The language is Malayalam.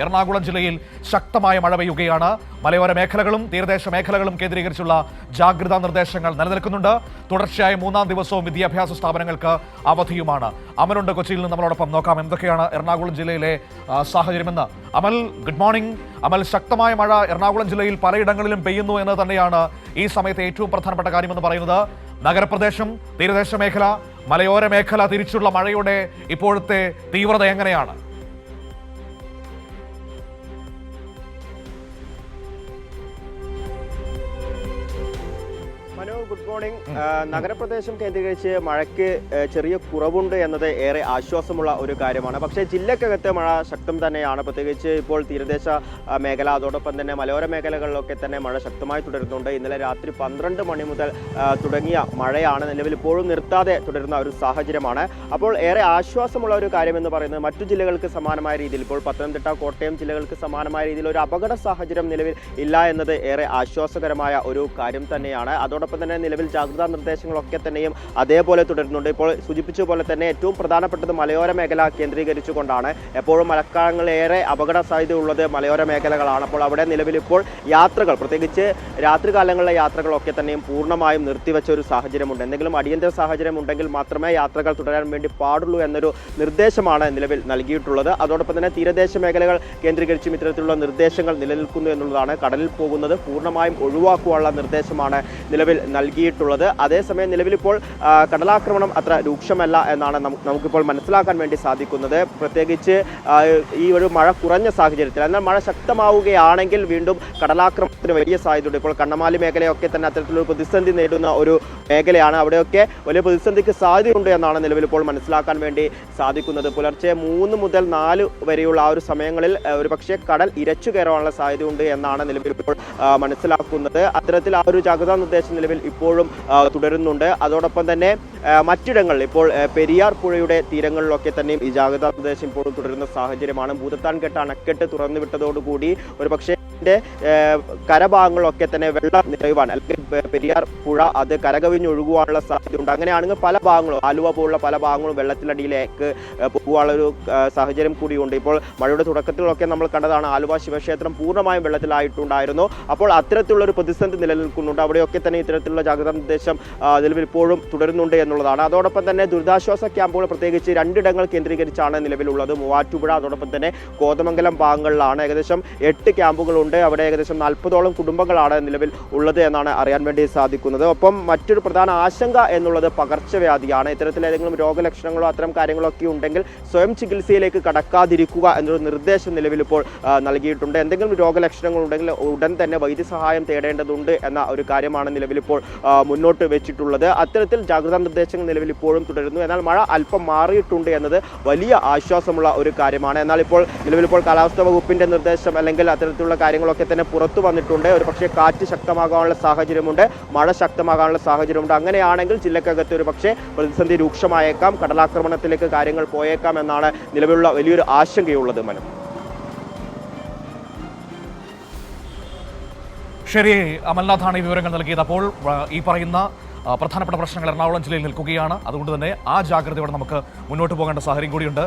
എറണാകുളം ജില്ലയിൽ ശക്തമായ മഴ പെയ്യുകയാണ്. മലയോര മേഖലകളും തീരദേശ മേഖലകളും കേന്ദ്രീകരിച്ചുള്ള ജാഗ്രതാ നിർദ്ദേശങ്ങൾ നിലനിൽക്കുന്നുണ്ട്. തുടർച്ചയായ മൂന്നാം ദിവസവും വിദ്യാഭ്യാസ സ്ഥാപനങ്ങൾക്ക് അവധിയുമാണ്. അമലുണ്ട് കൊച്ചിയിൽ നിന്ന് നമ്മളോടൊപ്പം. നോക്കാം എന്തൊക്കെയാണ് എറണാകുളം ജില്ലയിലെ സാഹചര്യമെന്ന്. അമൽ, ഗുഡ് മോർണിംഗ്. അമൽ, ശക്തമായ മഴ എറണാകുളം ജില്ലയിൽ പലയിടങ്ങളിലും പെയ്യുന്നു എന്ന് തന്നെയാണ് ഈ സമയത്തെ ഏറ്റവും പ്രധാനപ്പെട്ട കാര്യമെന്ന് പറയുന്നത്. നഗരപ്രദേശം, തീരദേശ മേഖല, മലയോര മേഖല തിരിച്ചുള്ള മഴയുടെ ഇപ്പോഴത്തെ തീവ്രത എങ്ങനെയാണ്? Good morning. നഗരപ്രദേശം കേന്ദ്രീകരിച്ച് മഴയ്ക്ക് ചെറിയ കുറവുണ്ട് എന്നത് ഏറെ ആശ്വാസമുള്ള ഒരു കാര്യമാണ്. പക്ഷേ ജില്ലക്കകത്ത് മഴ ശക്തം തന്നെയാണ്. പ്രത്യേകിച്ച് ഇപ്പോൾ തീരദേശ മേഖല, അതോടൊപ്പം തന്നെ മലയോര മേഖലകളിലൊക്കെ തന്നെ മഴ ശക്തമായി തുടരുന്നുണ്ട്. ഇന്നലെ രാത്രി 12 മണി മുതൽ തുടങ്ങിയ മഴയാണ് നിലവിൽ ഇപ്പോഴും നിർത്താതെ തുടരുന്ന ഒരു സാഹചര്യമാണ്. അപ്പോൾ ഏറെ ആശ്വാസമുള്ള ഒരു കാര്യമെന്ന് പറയുന്നത് മറ്റു ജില്ലകൾക്ക് സമാനമായ രീതിയിൽ ഇപ്പോൾ പത്തനംതിട്ട, കോട്ടയം ജില്ലകൾക്ക് സമാനമായ രീതിയിൽ ഒരു അപകട സാഹചര്യം നിലവിൽ ഇല്ല എന്നത് ഏറെ ആശ്വാസകരമായ ഒരു കാര്യം തന്നെയാണ്. അതോടൊപ്പം തന്നെ നിലവിൽ ജാഗ്രതാ നിർദ്ദേശങ്ങളൊക്കെ തന്നെയും അതേപോലെ തുടരുന്നുണ്ട്. ഇപ്പോൾ സൂചിപ്പിച്ച പോലെ തന്നെ ഏറ്റവും പ്രധാനപ്പെട്ടത് മലയോര മേഖല കേന്ദ്രീകരിച്ചുകൊണ്ടാണ്. എപ്പോഴും മഴക്കാലങ്ങളിലേറെ അപകട സാധ്യത ഉള്ളത് മലയോര മേഖലകളാണ്. അപ്പോൾ അവിടെ നിലവിൽ ഇപ്പോൾ യാത്രകൾ, പ്രത്യേകിച്ച് രാത്രികാലങ്ങളിലെ യാത്രകളൊക്കെ തന്നെയും പൂർണ്ണമായും നിർത്തിവെച്ച ഒരു സാഹചര്യമുണ്ട്. എന്തെങ്കിലും അടിയന്തര സാഹചര്യം ഉണ്ടെങ്കിൽ മാത്രമേ യാത്രകൾ തുടരാൻ വേണ്ടി പാടുള്ളൂ എന്നൊരു നിർദ്ദേശമാണ് നിലവിൽ നൽകിയിട്ടുള്ളത്. അതോടൊപ്പം തന്നെ തീരദേശ മേഖലകൾ കേന്ദ്രീകരിച്ചും ഇത്തരത്തിലുള്ള നിർദ്ദേശങ്ങൾ നിലനിൽക്കുന്നു എന്നുള്ളതാണ്. കടലിൽ പോകുന്നത് പൂർണ്ണമായും ഒഴിവാക്കുവാനുള്ള നിർദ്ദേശമാണ് നിലവിൽ നൽകിയിട്ടുള്ളത്. അതേസമയം നിലവിലിപ്പോൾ കടലാക്രമണം അത്ര രൂക്ഷമല്ല എന്നാണ് നമുക്കിപ്പോൾ മനസ്സിലാക്കാൻ വേണ്ടി സാധിക്കുന്നത്. പ്രത്യേകിച്ച് ഈ ഒരു മഴ കുറഞ്ഞ സാഹചര്യത്തിൽ, എന്നാൽ മഴ ശക്തമാവുകയാണെങ്കിൽ വീണ്ടും കടലാക്രമണത്തിന് വലിയ സാധ്യതയുണ്ട്. ഇപ്പോൾ കണ്ണമാലി മേഖലയൊക്കെ തന്നെ അത്തരത്തിലൊരു പ്രതിസന്ധി നേരിടുന്ന ഒരു മേഖലയാണ്. അവിടെയൊക്കെ വലിയ പ്രതിസന്ധിക്ക് സാധ്യതയുണ്ട് എന്നാണ് നിലവിലിപ്പോൾ മനസ്സിലാക്കാൻ വേണ്ടി സാധിക്കുന്നത്. പുലർച്ചെ 3 മുതൽ 4 വരെയുള്ള ആ ഒരു സമയങ്ങളിൽ ഒരുപക്ഷെ കടൽ ഇരച്ചു കയറാനുള്ള സാധ്യതയുണ്ട് എന്നാണ് നിലവിലിപ്പോൾ മനസ്സിലാക്കുന്നത്. അത്തരത്തിൽ ആ ഒരു ജാഗ്രതാ നിർദ്ദേശം നിലവിൽ ഇപ്പോഴും തുടരുന്നുണ്ട്. അതോടൊപ്പം തന്നെ മറ്റിടങ്ങളിൽ ഇപ്പോൾ പെരിയാർ പുഴയുടെ തീരങ്ങളിലൊക്കെ തന്നെയും ഈ ജാഗ്രതാ നിർദ്ദേശം ഇപ്പോഴും തുടരുന്ന സാഹചര്യമാണ്. ഭൂതത്താൻകെട്ട് അണക്കെട്ട് തുറന്നു വിട്ടതോടുകൂടി ഒരുപക്ഷെ കരഭാഗങ്ങളൊക്കെ തന്നെ വെള്ളം നിറയുവാൻ, അല്ലെങ്കിൽ പെരിയാർ പുഴ അത് കരകവിഞ്ഞൊഴുകുവാനുള്ള സാധ്യതയുണ്ട്. അങ്ങനെയാണെങ്കിൽ പല ഭാഗങ്ങളും, ആലുവ പോലുള്ള പല ഭാഗങ്ങളും വെള്ളത്തിനടിയിലേക്ക് പോകുവാനുള്ള ഒരു സാഹചര്യം കൂടിയുണ്ട്. ഇപ്പോൾ മഴയുടെ തുടക്കത്തിലൊക്കെ നമ്മൾ കണ്ടതാണ്, ആലുവ ശിവക്ഷേത്രം പൂർണ്ണമായും വെള്ളത്തിലായിട്ടുണ്ടായിരുന്നു. അപ്പോൾ അത്തരത്തിലുള്ളൊരു പ്രതിസന്ധി നിലനിൽക്കുന്നുണ്ട്. അവിടെയൊക്കെ തന്നെ ഇത്തരത്തിലുള്ള ജാഗ്രതാ നിർദ്ദേശം നിലവിൽ ഇപ്പോഴും തുടരുന്നുണ്ട് എന്നുള്ളതാണ്. അതോടൊപ്പം തന്നെ ദുരിതാശ്വാസ ക്യാമ്പുകൾ പ്രത്യേകിച്ച് 2 ഇടങ്ങൾ കേന്ദ്രീകരിച്ചാണ് നിലവിലുള്ളത്. മൂവാറ്റുപുഴ, അതോടൊപ്പം തന്നെ കോതമംഗലം ഭാഗങ്ങളിലാണ് ഏകദേശം 8 ക്യാമ്പുകളുണ്ട്. അവിടെ ഏകദേശം 40ഓളം കുടുംബങ്ങളാണ് നിലവിൽ ഉള്ളത് എന്നാണ് അറിയാൻ വേണ്ടി സാധിക്കുന്നത്. ഒപ്പം മറ്റൊരു പ്രധാന ആശങ്ക എന്നുള്ളത് പകർച്ചവ്യാധിയാണ്. ഇത്തരത്തിൽ ഏതെങ്കിലും രോഗലക്ഷണങ്ങളോ അത്തരം കാര്യങ്ങളൊക്കെ ഉണ്ടെങ്കിൽ സ്വയം ചികിത്സയിലേക്ക് കടക്കാതിരിക്കുക എന്നൊരു നിർദ്ദേശം നിലവിൽ ഇപ്പോൾ നൽകിയിട്ടുണ്ട്. എന്തെങ്കിലും രോഗലക്ഷണങ്ങൾ ഉണ്ടെങ്കിൽ ഉടൻ തന്നെ വൈദ്യസഹായം തേടേണ്ടതുണ്ട് എന്ന ഒരു കാര്യമാണ് നിലവിലിപ്പോൾ മുന്നോട്ട് വെച്ചിട്ടുള്ളത്. അത്തരത്തിൽ ജാഗ്രതാ നിർദ്ദേശങ്ങൾ നിലവിൽ ഇപ്പോഴും തുടരുന്നു. എന്നാൽ മഴ അല്പം മാറിയിട്ടുണ്ട് എന്നത് വലിയ ആശ്വാസമുള്ള ഒരു കാര്യമാണ്. എന്നാൽ ഇപ്പോൾ നിലവിലിപ്പോൾ കാലാവസ്ഥാ വകുപ്പിന്റെ നിർദ്ദേശം അല്ലെങ്കിൽ അത്തരത്തിലുള്ള കാര്യങ്ങളൊക്കെ തന്നെ പുറത്തു വന്നിട്ടുണ്ട്. ഒരു പക്ഷേ കാറ്റ് ശക്തമാകാനുള്ള സാഹചര്യമുണ്ട്, മഴ ശക്തമാകാനുള്ള സാഹചര്യമുണ്ട്. അങ്ങനെയാണെങ്കിൽ ജില്ലക്കകത്ത് ഒരു പക്ഷേ പ്രതിസന്ധി രൂക്ഷമായേക്കാം, കടലാക്രമണത്തിലേക്ക് കാര്യങ്ങൾ പോയേക്കാം എന്നാണ് നിലവിലുള്ള വലിയൊരു ആശങ്കയുള്ളത്. മനു, ശരി, അമൽനാഥാണ് ഈ വിവരങ്ങൾ നൽകിയത്. അപ്പോൾ ഈ പറയുന്ന പ്രധാനപ്പെട്ട പ്രശ്നങ്ങൾ എറണാകുളം ജില്ലയിൽ നിൽക്കുകയാണ്. അതുകൊണ്ട് തന്നെ ആ ജാഗ്രതയോടെ നമുക്ക് മുന്നോട്ട് പോകേണ്ട സാഹചര്യം കൂടിയുണ്ട്.